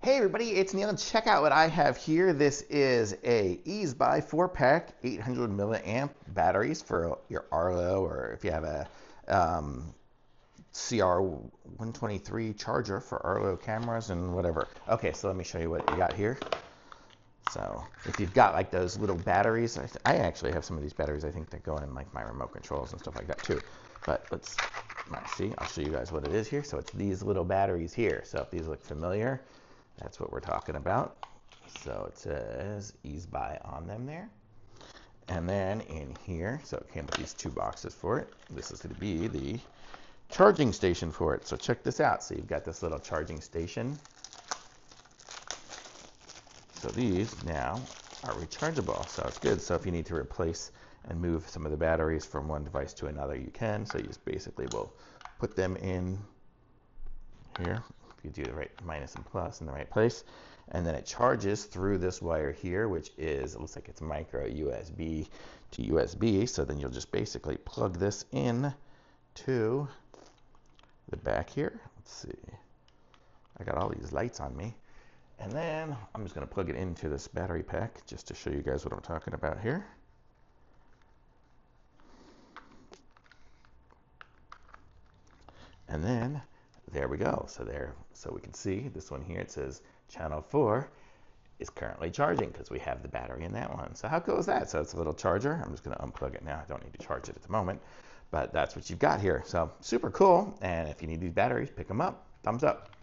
Hey everybody, it's Neil. Check out what I have here. This is a EaseBuy 4-pack 800 milliamp batteries for your Arlo, or if you have a CR123 charger for Arlo cameras and whatever. Okay, so let me show you what you got here. So if you've got like those little batteries, I actually have some of these batteries I think that go in like my remote controls and stuff like that too. But let's see, I'll show you guys what it is here. So it's these little batteries here. So if these look familiar, that's what we're talking about. So it says EaseBuy on them there. And then in here, so it came with these two boxes for it. This is going to be the charging station for it. So check this out. So you've got this little charging station. So these now are rechargeable. So it's good. So if you need to replace and move some of the batteries from one device to another, you can. So you just basically will put them in here. You do the right minus and plus in the right place, and then it charges through this wire here, which is, it looks like it's micro USB to USB. So then you'll just basically plug this in to the back here. Let's see, I got all these lights on me, and then I'm just going to plug it into this battery pack just to show you guys what I'm talking about here. And then there we go. So we can see this one here. It says channel 4 is currently charging because we have the battery in that one. So how cool is that? So it's a little charger. I'm just going to unplug it now. I don't need to charge it at the moment, but that's what you've got here. So super cool. And if you need these batteries, pick them up. Thumbs up.